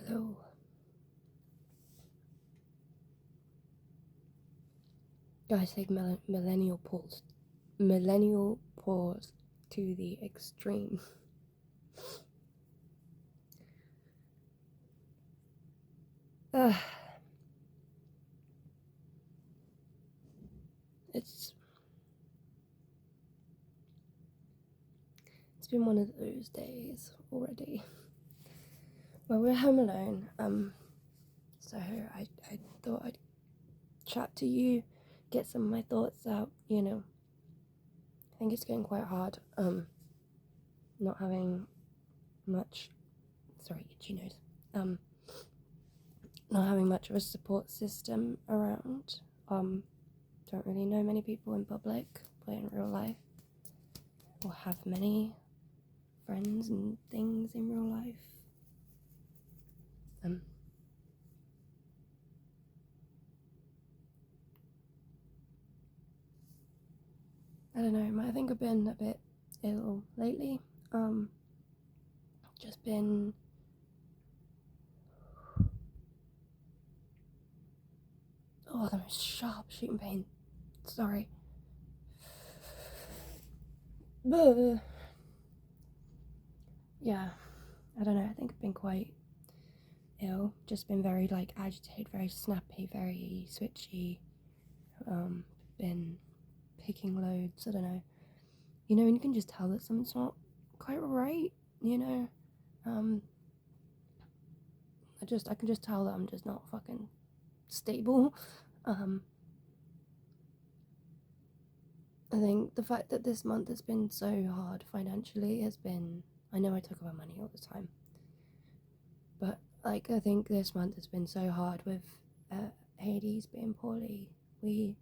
Hello. Guys, take millennial pause to the extreme. It's been one of those days already where we're home alone. So I thought I'd chat to you, get some of my thoughts out. I think it's getting quite hard. Not having much. Sorry, itchy nose. Not having much of a support system around. Don't really know many people in public, but in real life, or have many friends and things in real life. I don't know, I think I've been a bit ill lately. Just been the most sharp shooting pain. Sorry. Yeah, I don't know, I think I've been quite ill. Just been very agitated, very snappy, very switchy. Been picking loads, I don't know. And you can just tell that something's not quite right, I can just tell that I'm just not fucking stable. I think the fact that this month has been so hard financially has been, I know I talk about money all the time, but I think this month has been so hard with Hades being poorly. We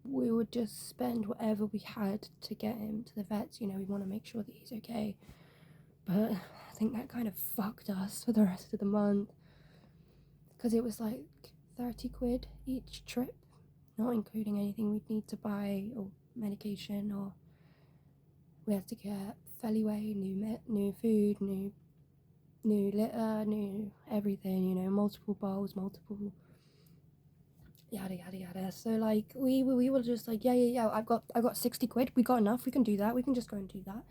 would just spend whatever we had to get him to the vets. We want to make sure that he's okay, but I think that kind of fucked us for the rest of the month, because it was like 30 quid each trip, not including anything we'd need to buy or medication, or we had to get Feliway, new food, new litter, new everything, multiple bowls, multiple yada yada yada. So we were just like, yeah, I've got 60 quid, we got enough, we can do that, we can just go and do that.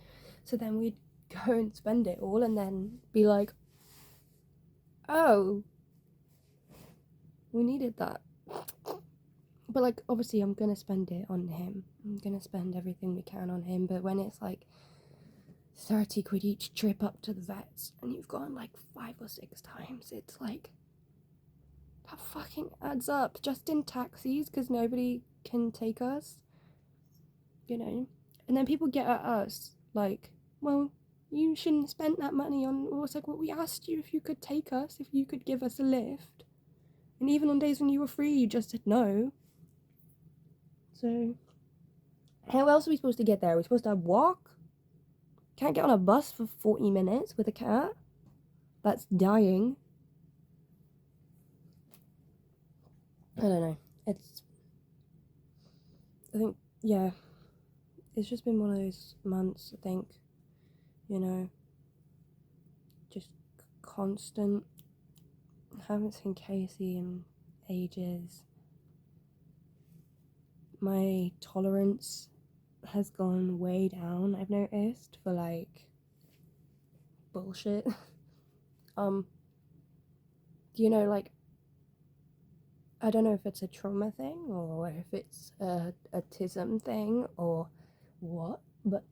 So then we'd go and spend it all and then be like, oh, we needed that. But obviously I'm gonna spend it on him, I'm gonna spend everything we can on him, but when it's 30 quid each trip up to the vets and you've gone 5 or 6 times, it's that fucking adds up, just in taxis, because nobody can take us, and then people get at us well, you shouldn't have spent that money on, well, it's well, we asked you if you could take us, if you could give us a lift, and even on days when you were free you just said no. So how else are we supposed to get there? Are we supposed to walk? Can't get on a bus for 40 minutes with a cat that's dying. I don't know. I think, yeah, it's just been one of those months, I think, just constant. I haven't seen Casey in ages. My tolerance has gone way down, I've noticed, for bullshit. I don't know if it's a trauma thing or if it's a autism thing or what, but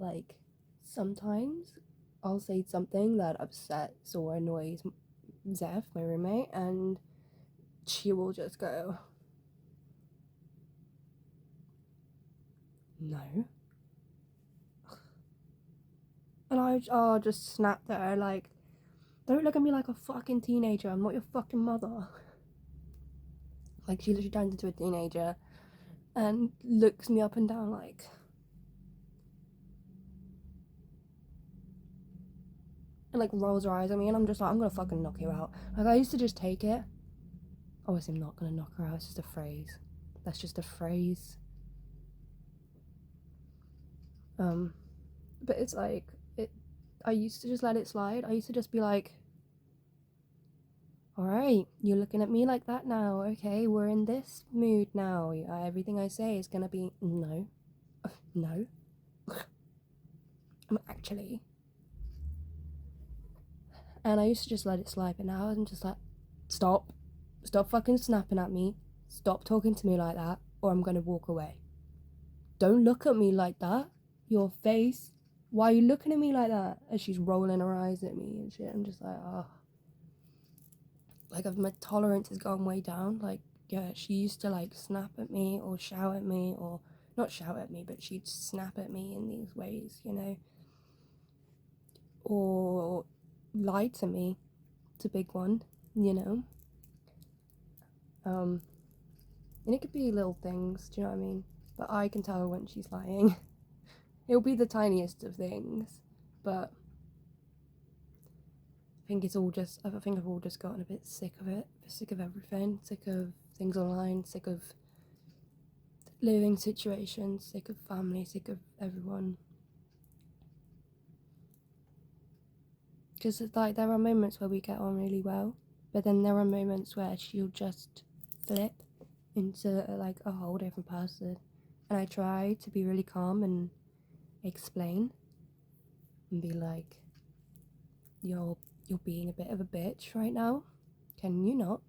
sometimes I'll say something that upsets or annoys Zeph, my roommate, and she will just go, no. And I'll just snap at her don't look at me like a fucking teenager, I'm not your fucking mother. She literally turns into a teenager and looks me up and down and rolls her eyes at me, and I'm just I'm gonna fucking knock you out. I used to just take it. Obviously I'm not gonna knock her out, it's just a phrase. That's just a phrase. But it's I used to just let it slide. I used to just be Alright, you're looking at me like that now. Okay, we're in this mood now. Everything I say is gonna be no. No. Actually. And I used to just let it slide, but now I'm just like, stop. Stop fucking snapping at me. Stop talking to me like that, or I'm gonna walk away. Don't look at me like that. Your face. Why are you looking at me like that? As she's rolling her eyes at me and shit. I'm just like, oh. Like, my tolerance has gone way down. Like, yeah, she used to, like, snap at me or shout at me, or not shout at me, but she'd snap at me in these ways, you know, or lie to me. It's a big one, you know. And it could be little things, do you know what I mean? But I can tell when she's lying. It'll be the tiniest of things, but I think I've all just gotten a bit sick of it, sick of everything, sick of things online, sick of living situations, sick of family, sick of everyone. Because it's like, there are moments where we get on really well, but then there are moments where she'll just flip into like a whole different person. And I try to be really calm and explain and be like, you're being a bit of a bitch right now, can you not?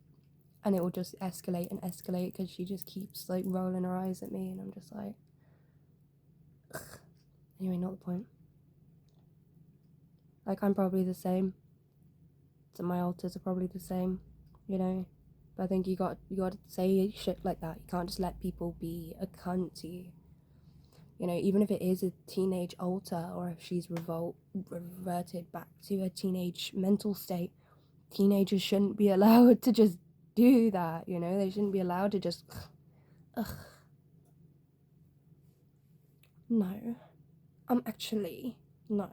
And it will just escalate and escalate because she just keeps like rolling her eyes at me, and I'm just like, ugh. Anyway, not the point. Like, I'm probably the same, so my alters are probably the same, you know. But I think you got to say shit like that. You can't just let people be a cunt to you. You know, even if it is a teenage alter, or if she's reverted back to a teenage mental state, teenagers shouldn't be allowed to just do that, you know? They shouldn't be allowed to just, ugh. No. Actually, no.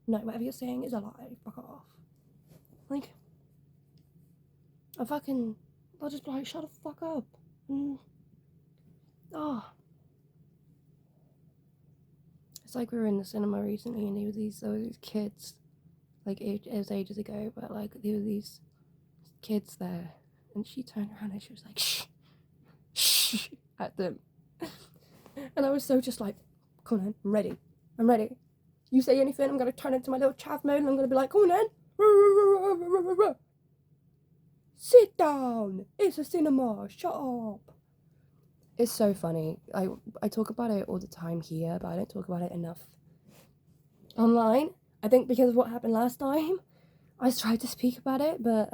No, whatever you're saying is a lie. Fuck off. Like, I'll just be like, shut the fuck up. Oh. It's like we were in the cinema recently, and there were these kids, like, it was ages ago, but like, there were these kids there, and she turned around and she was like, shh, at them. And I was so just like, come on, I'm ready. You say anything, I'm gonna turn into my little chav mode, and I'm gonna be like, come on then. Sit down. It's a cinema. Shut up. It's so funny. I talk about it all the time here, but I don't talk about it enough online. I think because of what happened last time, I tried to speak about it, but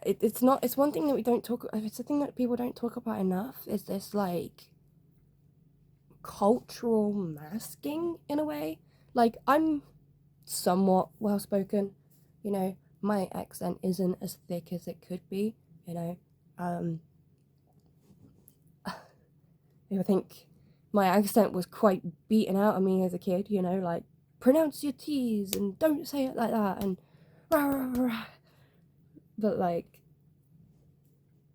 it's one thing that we don't talk. It's a thing that people don't talk about enough. Is this like cultural masking in a way? Like, I'm somewhat well spoken, you know. My accent isn't as thick as it could be, you know. I think my accent was quite beaten out of me as a kid, you know, like, pronounce your T's and don't say it like that, and rah, rah, rah. But like,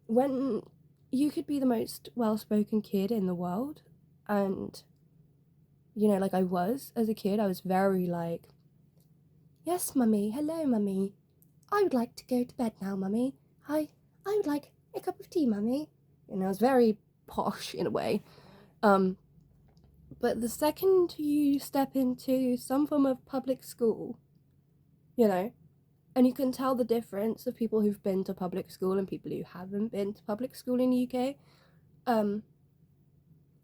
when you could be the most well-spoken kid in the world, and, you know, like I was as a kid, I was very like, yes, mummy, hello, mummy, I would like to go to bed now, mummy, I would like a cup of tea, mummy. You know, I was very posh in a way. But the second you step into some form of public school, you know, and you can tell the difference of people who've been to public school and people who haven't been to public school in the UK.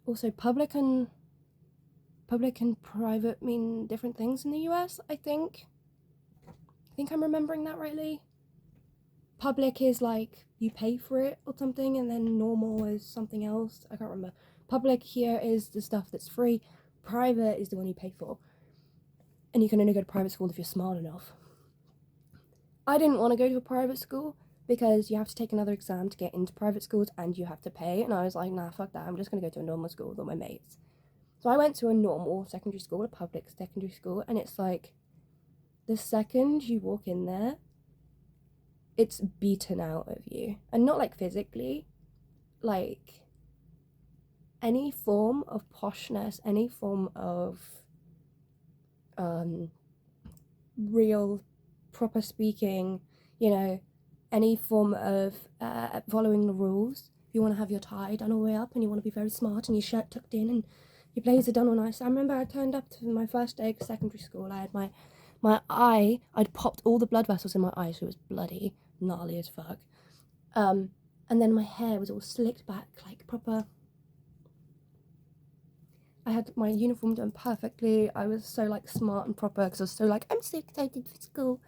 Also, public and private mean different things in the US, I think. I think I'm remembering that rightly. Public is like you pay for it or something, and then normal is something else. I can't remember. Public here is the stuff that's free. Private is the one you pay for. And you can only go to private school if you're smart enough. I didn't want to go to a private school because you have to take another exam to get into private schools and you have to pay. And I was like, nah, fuck that. I'm just going to go to a normal school with all my mates. So I went to a normal secondary school, a public secondary school, and it's like, the second you walk in there, it's beaten out of you. And not like physically, like any form of poshness, any form of real proper speaking, you know, any form of following the rules. If you want to have your tie done all the way up and you want to be very smart and your shirt tucked in and your blazer done all nice. I remember I turned up to my first day of secondary school. I had my eye, I'd popped all the blood vessels in my eye, so it was bloody, gnarly as fuck. And then my hair was all slicked back, like proper. I had my uniform done perfectly. I was so like smart and proper because I was so like, I'm so excited for school.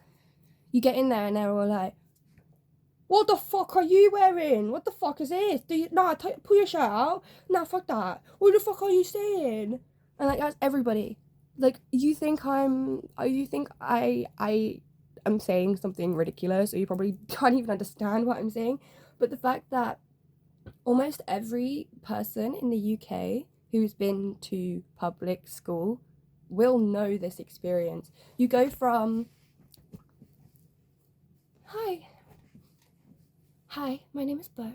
You get in there and they're all like, what the fuck are you wearing? What the fuck is this? Pull your shirt out. Nah, fuck that. What the fuck are you saying? And like that's everybody. Like you think I am saying something ridiculous, or you probably can't even understand what I'm saying. But the fact that almost every person in the UK who's been to public school will know this experience. You go from, Hi, my name is Bo.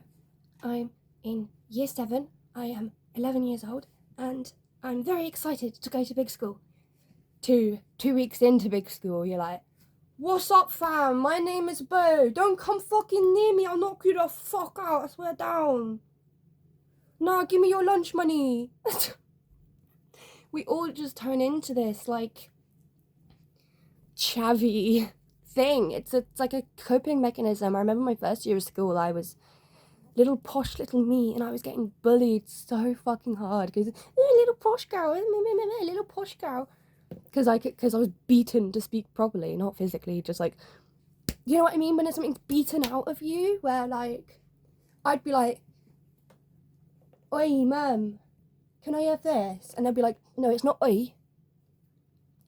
I'm in year 7. I am 11 years old and I'm very excited to go to big school. 2 weeks into big school, you're like, what's up fam? My name is Bo. Don't come fucking near me. I'll knock you the fuck out. I swear down. Nah, give me your lunch money. We all just turn into this like chavvy thing. It's like a coping mechanism. I remember my first year of school, I was little posh little me and I was getting bullied so fucking hard because little posh girl, little posh girl, because I was beaten to speak properly, not physically, just like, you know what I mean, when there's something beaten out of you, where like I'd be like, oi mum, can I have this? And they'd be like, no, it's not oi,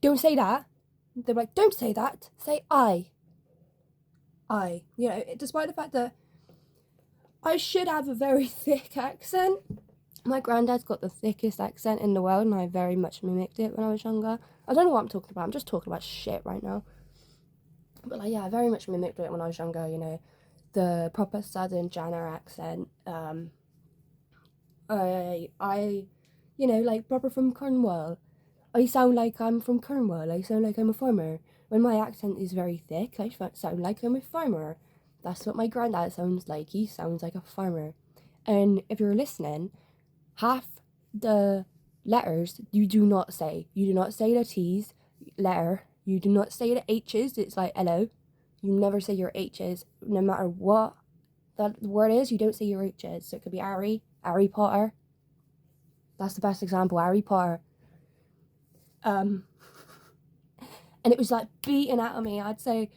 don't say that. They're like, don't say that, say I. You know, despite the fact that I should have a very thick accent. My granddad's got the thickest accent in the world and I very much mimicked it when I was younger. I don't know what I'm talking about, I'm just talking about shit right now. But like, yeah, I very much mimicked it when I was younger, you know, the proper southern Janner accent. I, you know, like proper from Cornwall. I sound like I'm from Cornwall, I sound like I'm a farmer. When my accent is very thick, I sound like I'm a farmer. That's what my granddad sounds like, he sounds like a farmer. And if you're listening, half the letters you do not say. You do not say the T's, letter. You do not say the H's, it's like hello. You never say your H's, no matter what that word is, you don't say your H's. So it could be Harry Potter. That's the best example, Harry Potter. And it was like beating out of me. I'd say,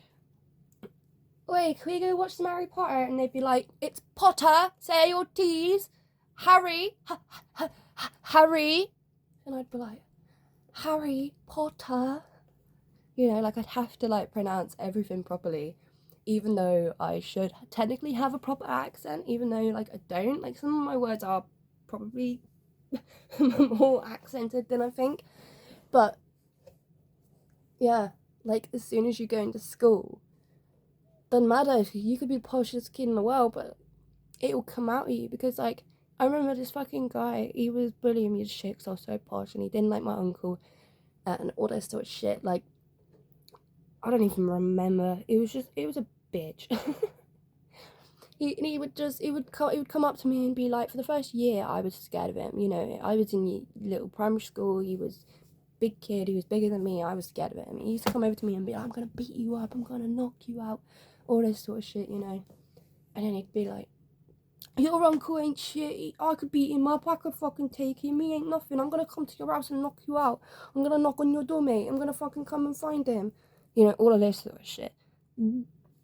wait, can we go watch some Harry Potter? And they'd be like, it's Potter, say your T's, Harry, Harry. And I'd be like, Harry Potter. You know, like I'd have to like pronounce everything properly, even though I should technically have a proper accent, even though like I don't. Like some of my words are probably more accented than I think. But yeah, like as soon as you go into school, doesn't matter if you could be the poshest kid in the world, but it will come out of you. Because like I remember this fucking guy, he was bullying me as shit because I was so posh and he didn't like my uncle and all this sort of shit. Like I don't even remember. It was a bitch. he would come up to me and be like, for the first year I was scared of him, you know. I was in little primary school, he was big kid, he was bigger than me, I was scared of him. He used to come over to me and be like, I'm gonna beat you up, I'm gonna knock you out, all this sort of shit, you know. And then he'd be like, your uncle ain't shit, I could beat him up, I could fucking take him, he ain't nothing, I'm gonna come to your house and knock you out, I'm gonna knock on your door, mate, I'm gonna fucking come and find him. You know, all of this sort of shit.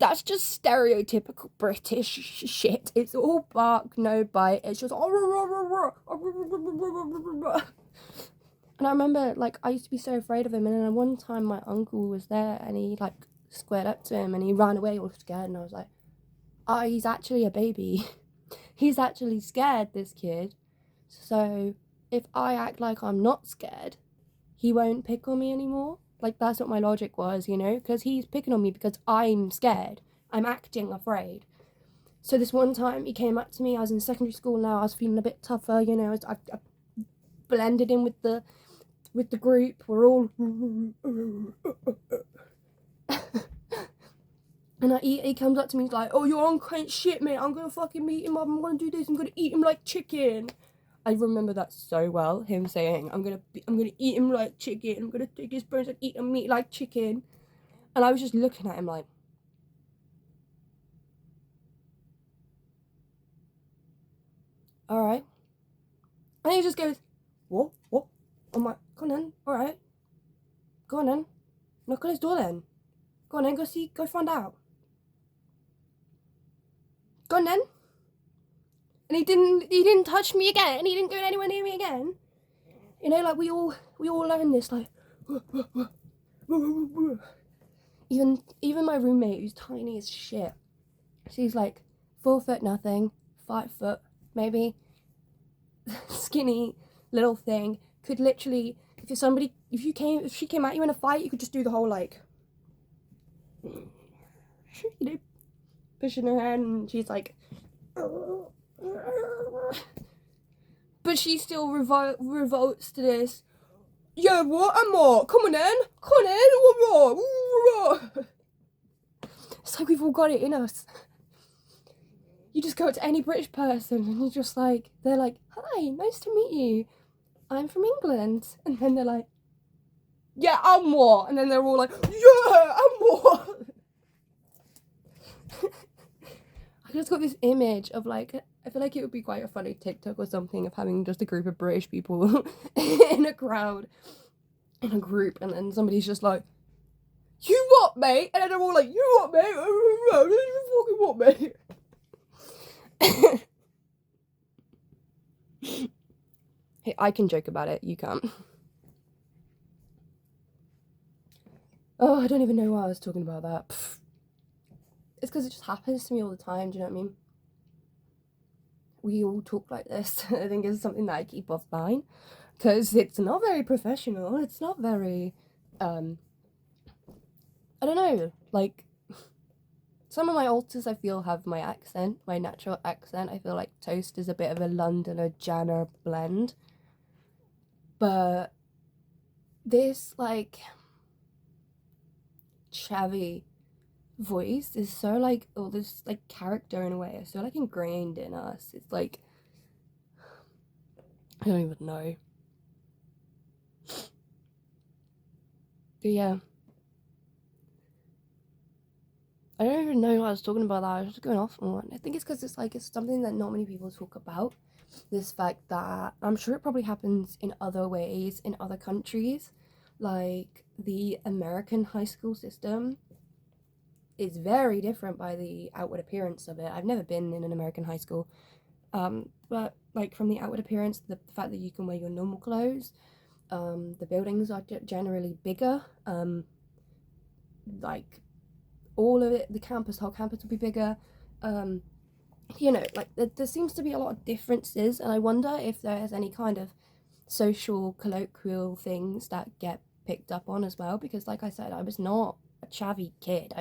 That's just stereotypical British shit. It's all bark, no bite. It's just... And I remember, like, I used to be so afraid of him. And then one time my uncle was there and he, like, squared up to him and he ran away all scared. And I was like, oh, he's actually a baby. He's actually scared, this kid. So if I act like I'm not scared, he won't pick on me anymore. Like, that's what my logic was, you know? Because he's picking on me because I'm scared. I'm acting afraid. So this one time, he came up to me. I was in secondary school now. I was feeling a bit tougher, you know. I blended in with the group. We're all... And he comes up to me, he's like, oh, you're on quaint shit, mate. I'm gonna fucking meet him up. I'm gonna do this. I'm gonna eat him like chicken. I remember that so well. Him saying, I'm gonna eat him like chicken. I'm gonna take his bones and eat him meat like chicken. And I was just looking at him like, all right. And he just goes, what? I'm like, go on then. All right. Go on then. Knock on his door then. Go on then. Go find out. Go on then. And he didn't touch me again. He didn't go anywhere near me again. You know, like we all learn this, like even my roommate, who's tiny as shit, she's like 4 foot nothing, 5 foot maybe, skinny little thing, could literally, if she came at you in a fight, you could just do the whole like, you know, pushing her hand, and she's like, but she still revolts to this. Yeah, what? And what? Come on then. What? It's like we've all got it in us. You just go up to any British person and you're just like, they're like, hi, nice to meet you. I'm from England. And then they're like, yeah, and what? And then they're all like, yeah, and what? I just got this image of like, I feel like it would be quite a funny TikTok or something of having just a group of British people in a crowd, in a group, and then somebody's just like, you what, mate? And then they're all like, you what, mate? You fucking what, mate? Hey, I can joke about it, you can't. Oh, I don't even know why I was talking about that. Pfft. It's because it just happens to me all the time, do you know what I mean? We all talk like this. I think it's something that I keep offline, because it's not very professional. It's not very, I don't know, like, some of my alters I feel have my accent, my natural accent. I feel like Toast is a bit of a Londoner Janner blend. But this, like, chavvy voice is so, like, oh, this, like, character in a way is so, like, ingrained in us. It's like, I don't even know. But yeah, I don't even know what I was talking about. That I was just going off on one. I think it's because it's like, it's something that not many people talk about. This fact that I'm sure it probably happens in other ways in other countries, like the American high school system is very different by the outward appearance of it. I've never been in an American high school, but like from the outward appearance, the fact that you can wear your normal clothes, the buildings are generally bigger, like all of it, the whole campus will be bigger, you know, like there seems to be a lot of differences, and I wonder if there's any kind of social colloquial things that get picked up on as well, because like I said, I was not a chavvy kid.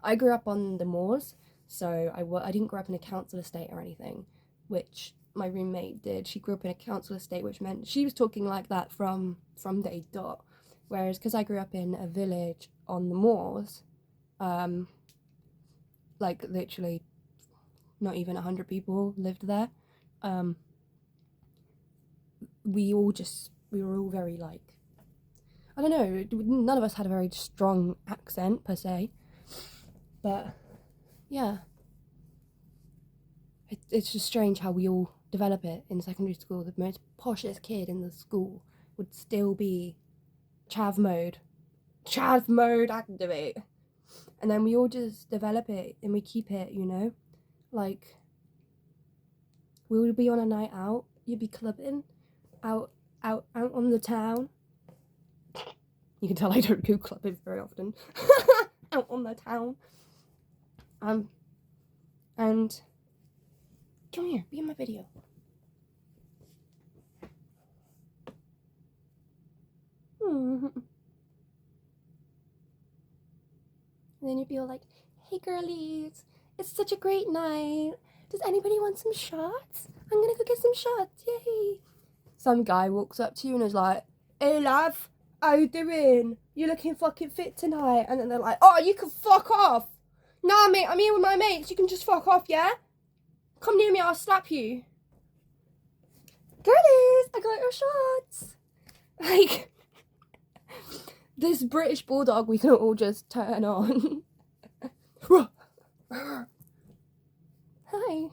I grew up on the moors, so I didn't grow up in a council estate or anything, which my roommate did. She grew up in a council estate, which meant she was talking like that from day dot, whereas because I grew up in a village on the moors, like literally not even 100 people lived there, we were all very, like, I don't know, none of us had a very strong accent per se, but yeah, it's just strange how we all develop it in secondary school. The most poshest kid in the school would still be chav mode activate, and then we all just develop it and we keep it, you know, like we would be on a night out, you'd be clubbing out on the town. You can tell I don't go clubbing very often. Out on the town, and come here, be in my video. And then you'd be all like, hey girlies, it's such a great night. Does anybody want some shots? I'm gonna go get some shots, yay. Some guy walks up to you and is like, hey love, how you doing? You looking fucking fit tonight? And then they're like, oh, you can fuck off. Nah, mate, I'm here with my mates. You can just fuck off, yeah? Come near me, I'll slap you. Girlies, I got your shots. Like, this British bulldog we can all just turn on. Hi.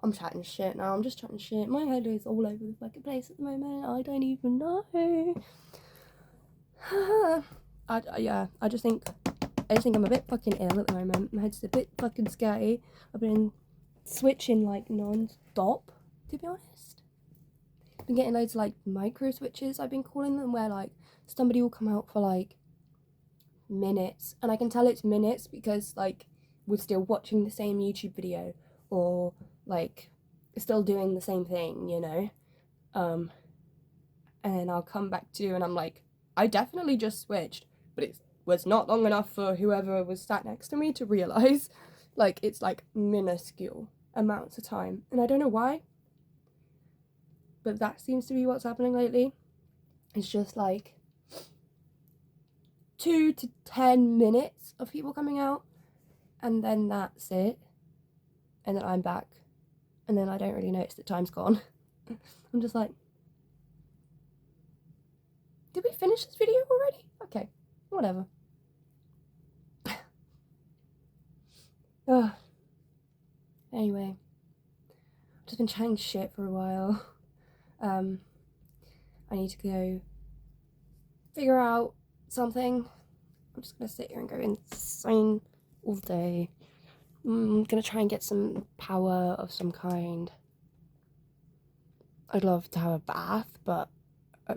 I'm chatting shit now. I'm just chatting shit. My head is all over the fucking place at the moment. I don't even know. I just think I'm a bit fucking ill at the moment. My head's a bit fucking scary. I've been switching like non-stop, to be honest. I've been getting loads of like micro switches, I've been calling them, where like somebody will come out for like minutes, and I can tell it's minutes because like we're still watching the same YouTube video, or like still doing the same thing, you know. And then I'll come back to, and I'm like, I definitely just switched, but it was not long enough for whoever was sat next to me to realise. Like, it's like minuscule amounts of time, and I don't know why, but that seems to be what's happening lately. It's just like 2 to 10 minutes of people coming out, and then that's it, and then I'm back, and then I don't really notice that time's gone. I'm just like, did we finish this video already? Okay, whatever. Anyway, I've just been chatting shit for a while. I need to go figure out something. I'm just gonna sit here and go insane all day. I'm gonna try and get some power of some kind. I'd love to have a bath, but I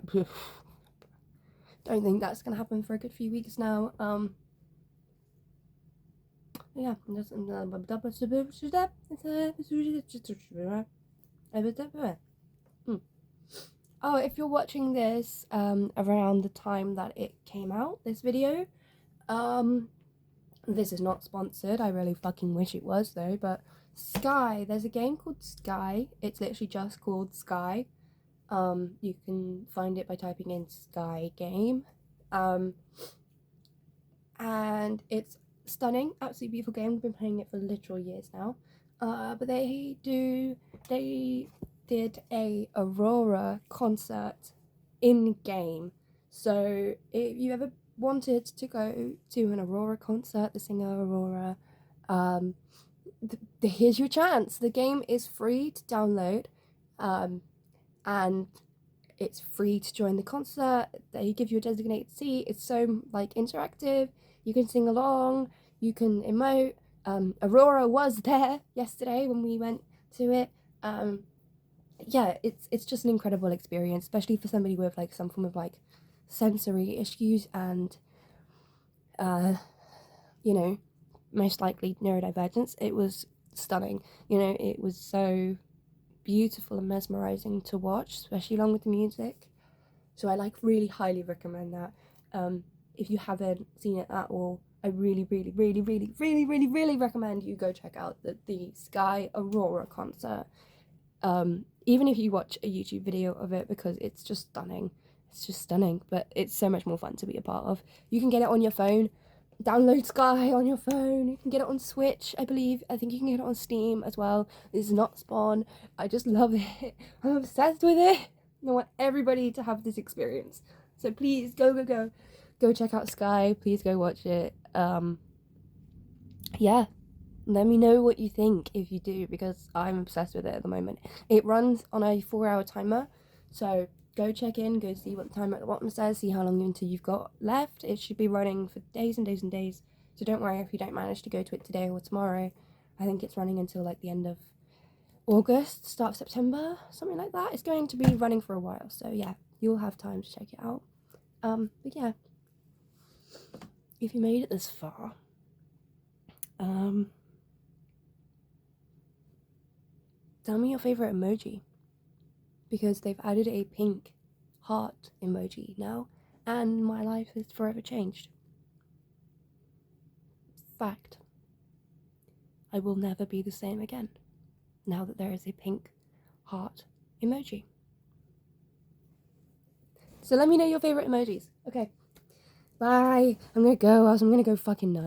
don't think that's gonna happen for a good few weeks now. Yeah, Oh, if you're watching this around the time that it came out, this video, this is not sponsored. I really fucking wish it was though. But Sky, there's a game called Sky. It's literally just called Sky. You can find it by typing in Sky game. And it's stunning, absolutely beautiful game. I've been playing it for literal years now. But they did a Aurora concert in game. So if you ever wanted to go to an Aurora concert, the singer Aurora, here's your chance. The game is free to download, and it's free to join the concert. They give you a designated seat. It's so like interactive. You can sing along, you can emote. Aurora was there yesterday when we went to it. Yeah, it's just an incredible experience, especially for somebody with like some form of like sensory issues and you know, most likely neurodivergence. It was stunning. You know, it was so beautiful and mesmerizing to watch, especially along with the music. So I like really highly recommend that. If you haven't seen it at all, I really recommend you go check out the Sky Aurora concert. Even if you watch a YouTube video of it, because it's just stunning. It's just stunning, but it's so much more fun to be a part of. You can get it on your phone. Download Sky on your phone. You can get it on Switch, I believe. I think you can get it on Steam as well. This is not Spawn. I just love it. I'm obsessed with it. I want everybody to have this experience. So please go check out Sky. Please go watch it. Yeah, let me know what you think if you do, because I'm obsessed with it at the moment. It runs on a 4-hour timer, so go check in, go see what the timer at the bottom says, see how long until you've got left. It should be running for days and days and days, so don't worry if you don't manage to go to it today or tomorrow. I think it's running until like the end of August, start of September, something like that. It's going to be running for a while, so yeah, you'll have time to check it out. But yeah, if you made it this far, tell me your favorite emoji, because they've added a pink heart emoji now, and my life is forever changed. Fact. I will never be the same again now that there is a pink heart emoji. So let me know your favorite emojis. Okay, bye. I'm gonna go, else I'm gonna go fucking nuts.